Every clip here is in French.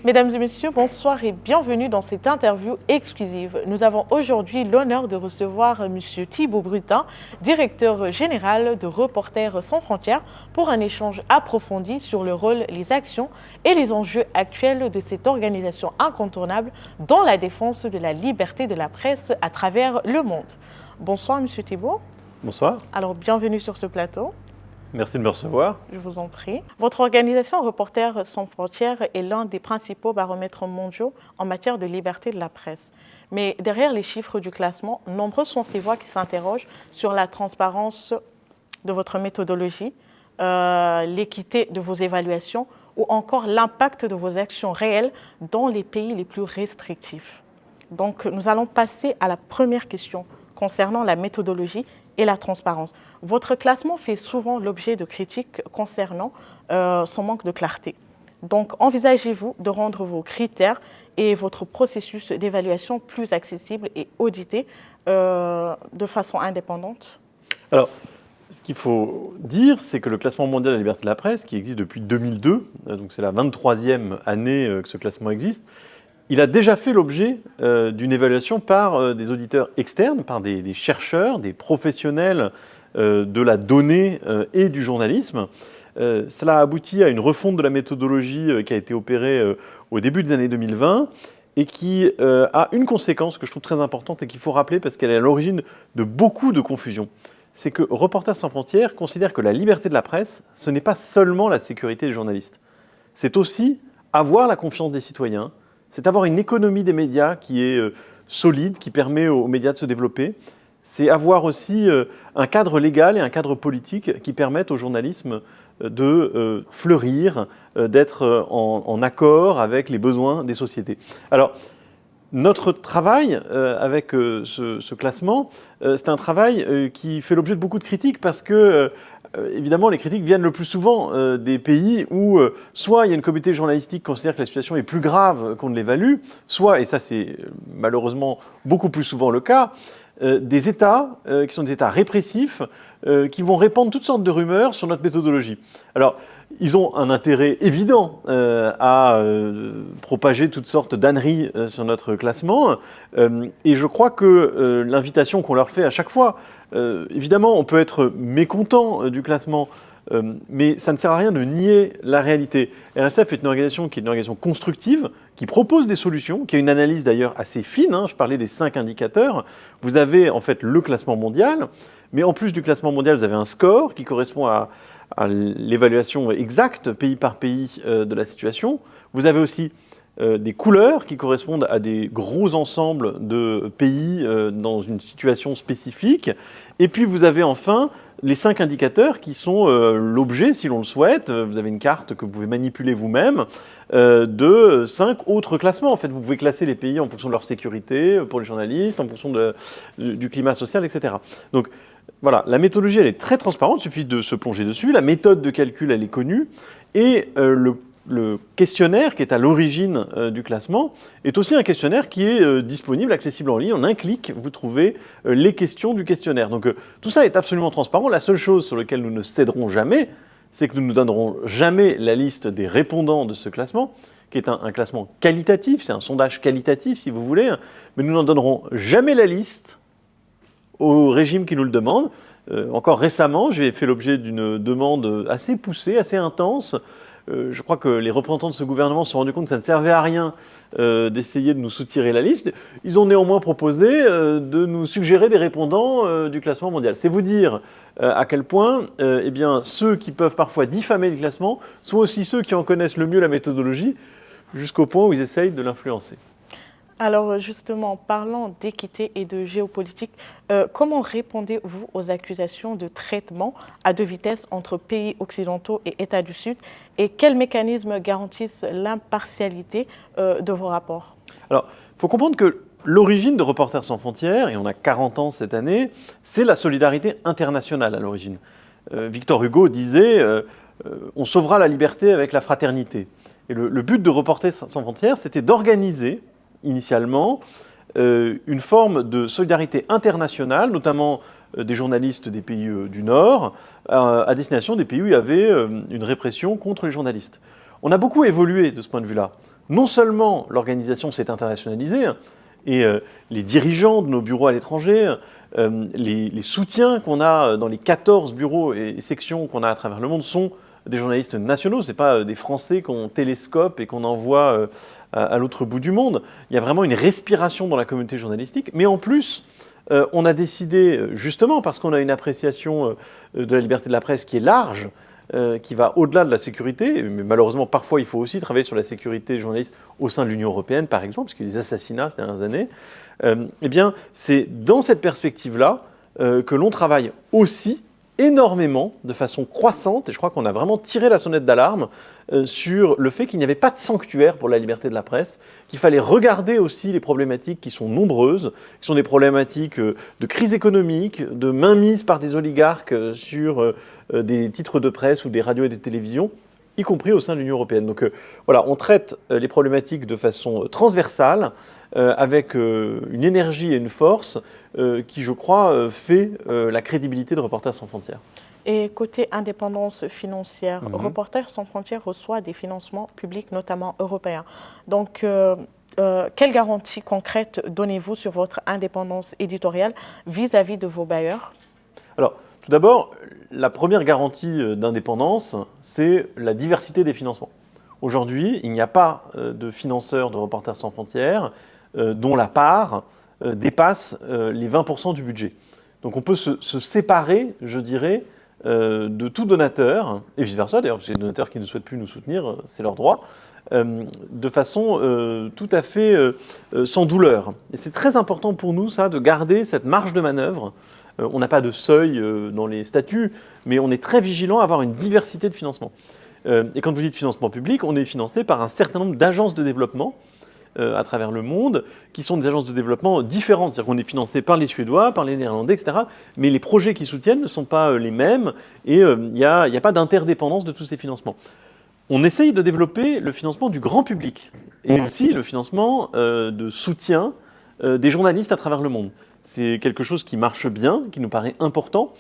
Mesdames et messieurs, bonsoir et bienvenue dans cette interview exclusive. Nous avons aujourd'hui l'honneur de recevoir M. Thibaut Brutin, directeur général de Reporters sans frontières, pour un échange approfondi sur le rôle, les actions et les enjeux actuels de cette organisation incontournable dans la défense de la liberté de la presse à travers le monde. Bonsoir M. Thibaut. Bonsoir. Alors bienvenue sur ce plateau. Merci de me recevoir. Je vous en prie. Votre organisation Reporters sans frontières est l'un des principaux baromètres mondiaux en matière de liberté de la presse. Mais derrière les chiffres du classement, nombreuses sont ces voix qui s'interrogent sur la transparence de votre méthodologie, l'équité de vos évaluations ou encore l'impact de vos actions réelles dans les pays les plus restrictifs. Donc, nous allons passer à la première question concernant la méthodologie et la transparence. Votre classement fait souvent l'objet de critiques concernant son manque de clarté. Donc, envisagez-vous de rendre vos critères et votre processus d'évaluation plus accessible et audité de façon indépendante? Alors, ce qu'il faut dire, c'est que le classement mondial de la liberté de la presse, qui existe depuis 2002, donc c'est la 23e année que ce classement existe, il a déjà fait l'objet d'une évaluation par des auditeurs externes, par des chercheurs, des professionnels de la donnée et du journalisme. Cela a abouti à une refonte de la méthodologie qui a été opérée au début des années 2020 et qui a une conséquence que je trouve très importante et qu'il faut rappeler parce qu'elle est à l'origine de beaucoup de confusion. C'est que Reporters sans frontières considère que la liberté de la presse, ce n'est pas seulement la sécurité des journalistes. C'est aussi avoir la confiance des citoyens, c'est avoir une économie des médias qui est solide, qui permet aux médias de se développer. C'est avoir aussi un cadre légal et un cadre politique qui permettent au journalisme de fleurir, d'être en accord avec les besoins des sociétés. Alors, notre travail avec ce classement, c'est un travail qui fait l'objet de beaucoup de critiques parce que évidemment, les critiques viennent le plus souvent des pays où soit il y a une communauté journalistique qui considère que la situation est plus grave qu'on ne l'évalue, soit, et ça c'est malheureusement beaucoup plus souvent le cas, des États qui sont des États répressifs qui vont répandre toutes sortes de rumeurs sur notre méthodologie. Alors, ils ont un intérêt évident à propager toutes sortes d'âneries sur notre classement. Et je crois que l'invitation qu'on leur fait à chaque fois, évidemment, on peut être mécontent du classement, mais ça ne sert à rien de nier la réalité. RSF est une organisation qui est une organisation constructive, qui propose des solutions, qui a une analyse d'ailleurs assez fine. Je parlais des 5 indicateurs. Vous avez en fait le classement mondial, mais en plus du classement mondial, vous avez un score qui correspond à l'évaluation exacte, pays par pays, de la situation. Vous avez aussi des couleurs qui correspondent à des gros ensembles de pays dans une situation spécifique. Et puis vous avez enfin les 5 indicateurs qui sont l'objet, si l'on le souhaite, vous avez une carte que vous pouvez manipuler vous-même, de 5 autres classements. En fait, vous pouvez classer les pays en fonction de leur sécurité pour les journalistes, en fonction du climat social, etc. Donc voilà, la méthodologie, elle est très transparente, il suffit de se plonger dessus. La méthode de calcul, elle est connue. Et le questionnaire qui est à l'origine du classement est aussi un questionnaire qui est disponible, accessible en ligne. En un clic, vous trouvez les questions du questionnaire. Donc tout ça est absolument transparent. La seule chose sur laquelle nous ne céderons jamais, c'est que nous ne donnerons jamais la liste des répondants de ce classement, qui est un classement qualitatif, c'est un sondage qualitatif si vous voulez, mais nous n'en donnerons jamais la liste au régime qui nous le demande. Encore récemment, j'ai fait l'objet d'une demande assez poussée, assez intense. Je crois que les représentants de ce gouvernement se sont rendus compte que ça ne servait à rien d'essayer de nous soutirer la liste. Ils ont néanmoins proposé de nous suggérer des répondants du classement mondial. C'est vous dire à quel point eh bien, ceux qui peuvent parfois diffamer le classement sont aussi ceux qui en connaissent le mieux la méthodologie, jusqu'au point où ils essayent de l'influencer. Alors justement, parlant d'équité et de géopolitique, comment répondez-vous aux accusations de traitement à deux vitesses entre pays occidentaux et États du Sud et quels mécanismes garantissent l'impartialité de vos rapports? Alors, il faut comprendre que l'origine de Reporters sans frontières, et on a 40 ans cette année, c'est la solidarité internationale à l'origine. Victor Hugo disait « on sauvera la liberté avec la fraternité ». Et le but de Reporters sans frontières, c'était d'organiser initialement une forme de solidarité internationale, notamment des journalistes des pays du Nord, à destination des pays où il y avait une répression contre les journalistes. On a beaucoup évolué de ce point de vue-là. non seulement l'organisation s'est internationalisée, et les dirigeants de nos bureaux à l'étranger, les soutiens qu'on a dans les 14 bureaux et sections qu'on a à travers le monde sont des journalistes nationaux, ce n'est pas des Français qu'on télescope et qu'on envoie à l'autre bout du monde. Il y a vraiment une respiration dans la communauté journalistique, mais en plus, on a décidé, justement parce qu'on a une appréciation de la liberté de la presse qui est large, qui va au-delà de la sécurité, mais malheureusement parfois il faut aussi travailler sur la sécurité des journalistes au sein de l'Union européenne par exemple, parce qu'il y a eu des assassinats ces dernières années, eh bien c'est dans cette perspective-là que l'on travaille aussi énormément, de façon croissante, et je crois qu'on a vraiment tiré la sonnette d'alarme sur le fait qu'il n'y avait pas de sanctuaire pour la liberté de la presse, qu'il fallait regarder aussi les problématiques qui sont nombreuses, qui sont des problématiques de crise économique, de mainmise par des oligarques sur des titres de presse ou des radios et des télévisions, y compris au sein de l'Union européenne. Donc voilà, on traite les problématiques de façon transversale, avec une énergie et une force qui, je crois, fait la crédibilité de Reporters sans frontières. Et côté indépendance financière, Reporters sans frontières reçoit des financements publics, notamment européens. Donc, quelles garanties concrètes donnez-vous sur votre indépendance éditoriale vis-à-vis de vos bailleurs? Alors, tout d'abord, la première garantie d'indépendance, c'est la diversité des financements. Aujourd'hui, il n'y a pas de financeurs de Reporters sans frontières dont la part dépasse les 20% du budget. Donc on peut se séparer, je dirais, de tout donateur, et vice-versa d'ailleurs, parce que les donateurs qui ne souhaitent plus nous soutenir, c'est leur droit, de façon tout à fait sans douleur. Et c'est très important pour nous, ça, de garder cette marge de manœuvre. On n'a pas de seuil dans les statuts, mais on est très vigilant à avoir une diversité de financement. Et quand vous dites financement public, on est financé par un certain nombre d'agences de développement à travers le monde, qui sont des agences de développement différentes. C'est-à-dire qu'on est financé par les Suédois, par les Néerlandais, etc. Mais les projets qui soutiennent ne sont pas les mêmes et il n'y a pas d'interdépendance de tous ces financements. On essaye de développer le financement du grand public et aussi le financement de soutien des journalistes à travers le monde. C'est quelque chose qui marche bien, qui nous paraît important.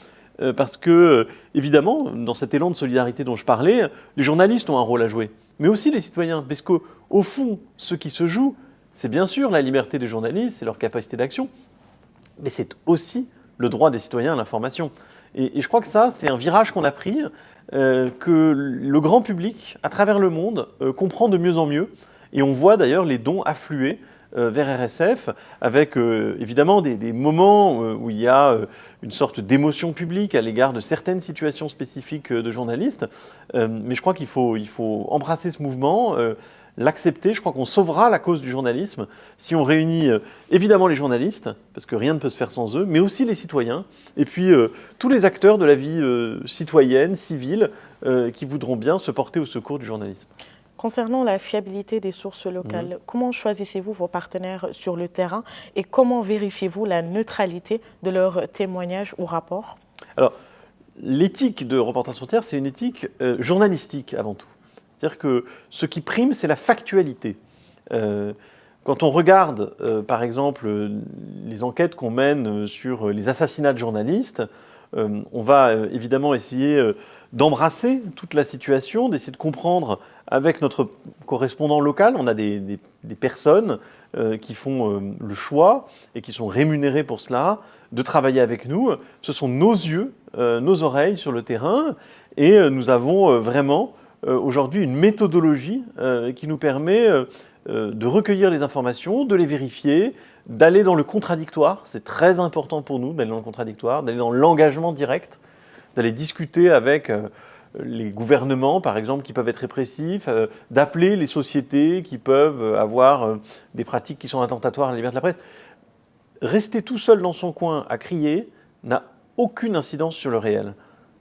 Parce que, évidemment, dans cet élan de solidarité dont je parlais, les journalistes ont un rôle à jouer, mais aussi les citoyens. Parce qu'au fond, ce qui se joue, c'est bien sûr la liberté des journalistes, c'est leur capacité d'action, mais c'est aussi le droit des citoyens à l'information. Et je crois que ça, c'est un virage qu'on a pris, que le grand public, à travers le monde, comprend de mieux en mieux. Et on voit d'ailleurs les dons affluer vers RSF, avec évidemment des moments où il y a une sorte d'émotion publique à l'égard de certaines situations spécifiques de journalistes. Mais je crois qu'il faut embrasser ce mouvement, l'accepter. Je crois qu'on sauvera la cause du journalisme si on réunit évidemment les journalistes, parce que rien ne peut se faire sans eux, mais aussi les citoyens, et puis tous les acteurs de la vie citoyenne, civile, qui voudront bien se porter au secours du journalisme. Concernant la fiabilité des sources locales, comment choisissez-vous vos partenaires sur le terrain et comment vérifiez-vous la neutralité de leurs témoignages ou rapports? Alors, l'éthique de Reporters sans frontières, c'est une éthique journalistique avant tout. C'est-à-dire que ce qui prime, c'est la factualité. Quand on regarde, par exemple, les enquêtes qu'on mène sur les assassinats de journalistes, on va évidemment essayer d'embrasser toute la situation, d'essayer de comprendre avec notre correspondant local. On a des personnes qui font le choix et qui sont rémunérées pour cela, de travailler avec nous. Ce sont nos yeux, nos oreilles sur le terrain et nous avons vraiment aujourd'hui une méthodologie qui nous permet de recueillir les informations, de les vérifier, d'aller dans le contradictoire. C'est très important pour nous d'aller dans le contradictoire, d'aller dans l'engagement direct, d'aller discuter avec les gouvernements, par exemple, qui peuvent être répressifs, d'appeler les sociétés qui peuvent avoir des pratiques qui sont attentatoires à la liberté de la presse. Rester tout seul dans son coin à crier n'a aucune incidence sur le réel.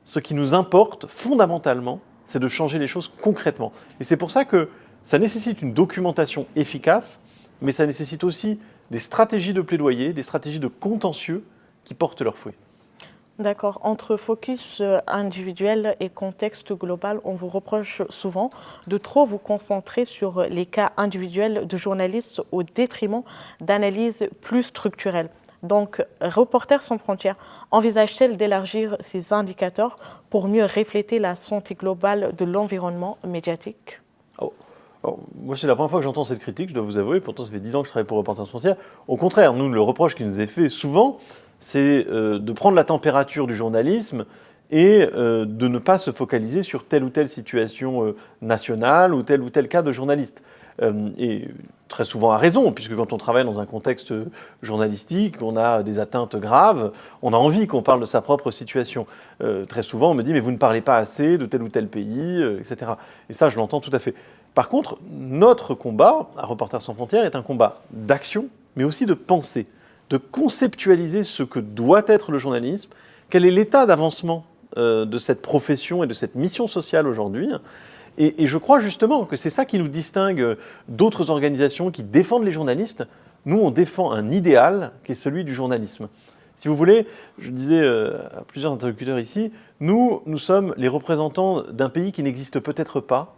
Ce qui nous importe fondamentalement, c'est de changer les choses concrètement. Et c'est pour ça que ça nécessite une documentation efficace, mais ça nécessite aussi des stratégies de plaidoyer, des stratégies de contentieux qui portent leurs fruits. D'accord. Entre focus individuel et contexte global, on vous reproche souvent de trop vous concentrer sur les cas individuels de journalistes au détriment d'analyses plus structurelles. Donc, Reporters sans frontières envisage-t-elle d'élargir ces indicateurs pour mieux refléter la santé globale de l'environnement médiatique ? Alors, moi, c'est la première fois que j'entends cette critique, je dois vous avouer. Pourtant, ça fait 10 ans que je travaille pour Reporters sans frontières. Au contraire, nous, le reproche qui nous est fait souvent, c'est de prendre la température du journalisme et de ne pas se focaliser sur telle ou telle situation nationale ou tel cas de journaliste. Et très souvent à raison, puisque quand on travaille dans un contexte journalistique, on a des atteintes graves, on a envie qu'on parle de sa propre situation. Très souvent, on me dit « mais vous ne parlez pas assez de tel ou tel pays », etc. Et ça, je l'entends tout à fait. Par contre, notre combat à Reporters sans frontières est un combat d'action, mais aussi de pensée, de conceptualiser ce que doit être le journalisme, quel est l'état d'avancement de cette profession et de cette mission sociale aujourd'hui. Et je crois justement que c'est ça qui nous distingue d'autres organisations qui défendent les journalistes. Nous, on défend un idéal qui est celui du journalisme. Si vous voulez, je disais à plusieurs interlocuteurs ici, nous sommes les représentants d'un pays qui n'existe peut-être pas,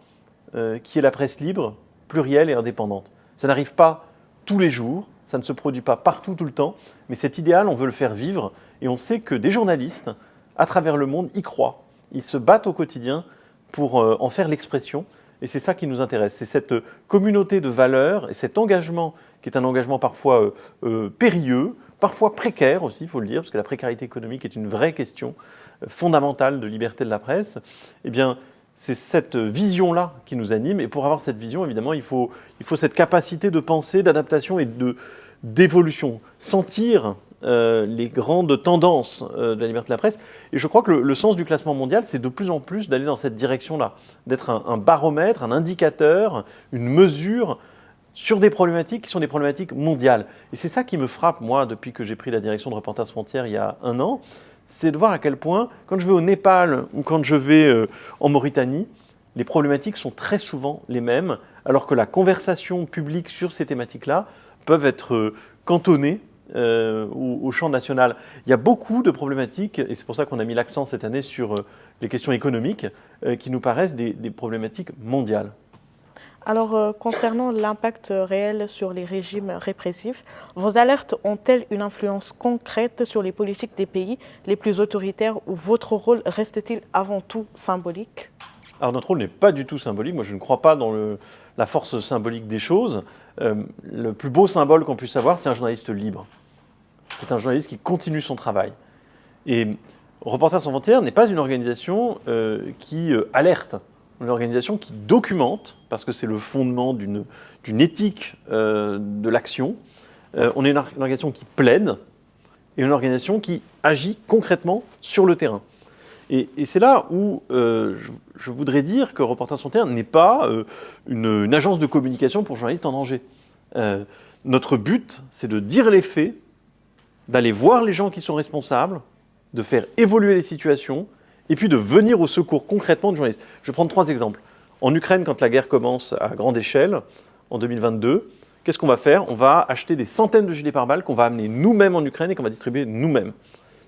qui est la presse libre, plurielle et indépendante. Ça n'arrive pas tous les jours, ça ne se produit pas partout tout le temps, mais cet idéal, on veut le faire vivre et on sait que des journalistes, à travers le monde, y croient. Ils se battent au quotidien pour en faire l'expression. Et c'est ça qui nous intéresse. C'est cette communauté de valeurs et cet engagement, qui est un engagement parfois périlleux, parfois précaire aussi, il faut le dire, parce que la précarité économique est une vraie question fondamentale de liberté de la presse. Eh bien, c'est cette vision-là qui nous anime. Et pour avoir cette vision, évidemment, il faut cette capacité de pensée, d'adaptation et d'évolution. Sentir les grandes tendances de la liberté de la presse. Et je crois que le sens du classement mondial, c'est de plus en plus d'aller dans cette direction-là, d'être un baromètre, un indicateur, une mesure sur des problématiques qui sont des problématiques mondiales. Et c'est ça qui me frappe, moi, depuis que j'ai pris la direction de Reporters sans frontières il y a 1 an, c'est de voir à quel point, quand je vais au Népal ou quand je vais en Mauritanie, les problématiques sont très souvent les mêmes, alors que la conversation publique sur ces thématiques-là peuvent être cantonnées au champ national. Il y a beaucoup de problématiques, et c'est pour ça qu'on a mis l'accent cette année sur les questions économiques, qui nous paraissent des problématiques mondiales. Alors, concernant l'impact réel sur les régimes répressifs, vos alertes ont-elles une influence concrète sur les politiques des pays les plus autoritaires ou votre rôle reste-t-il avant tout symbolique ? Alors notre rôle n'est pas du tout symbolique. Moi, je ne crois pas dans la force symbolique des choses. Le plus beau symbole qu'on puisse avoir, c'est un journaliste libre. C'est un journaliste qui continue son travail. Et Reporters sans frontières n'est pas une organisation qui alerte, une organisation qui documente, parce que c'est le fondement d'une éthique de l'action. On est une organisation qui plaide et une organisation qui agit concrètement sur le terrain. Et c'est là où je voudrais dire que Reporters sans frontières n'est pas une agence de communication pour journalistes en danger. Notre but, c'est de dire les faits, d'aller voir les gens qui sont responsables, de faire évoluer les situations, et puis de venir au secours concrètement de journalistes. Je vais prendre 3 exemples. En Ukraine, quand la guerre commence à grande échelle, en 2022, qu'est-ce qu'on va faire ? On va acheter des centaines de gilets pare-balles qu'on va amener nous-mêmes en Ukraine et qu'on va distribuer nous-mêmes.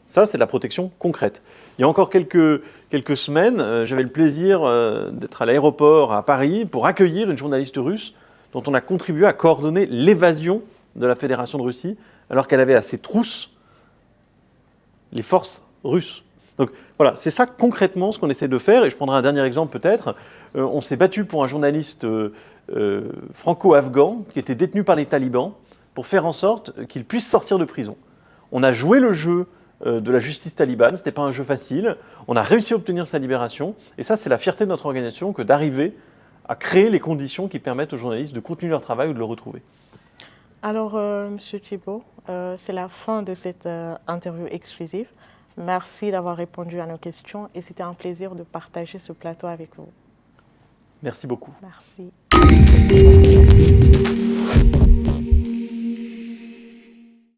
Ça, c'est de la protection concrète. Il y a encore quelques semaines, j'avais le plaisir d'être à l'aéroport à Paris pour accueillir une journaliste russe dont on a contribué à coordonner l'évasion de la Fédération de Russie alors qu'elle avait à ses trousses les forces russes. Donc voilà, c'est ça concrètement ce qu'on essaie de faire. Et je prendrai un dernier exemple peut-être. On s'est battu pour un journaliste franco-afghan qui était détenu par les talibans pour faire en sorte qu'il puisse sortir de prison. On a joué le jeu de la justice talibane, ce n'était pas un jeu facile. On a réussi à obtenir sa libération. Et ça, c'est la fierté de notre organisation que d'arriver à créer les conditions qui permettent aux journalistes de continuer leur travail ou de le retrouver. Alors, M. Thibault, c'est la fin de cette interview exclusive. Merci d'avoir répondu à nos questions et c'était un plaisir de partager ce plateau avec vous. Merci beaucoup. Merci.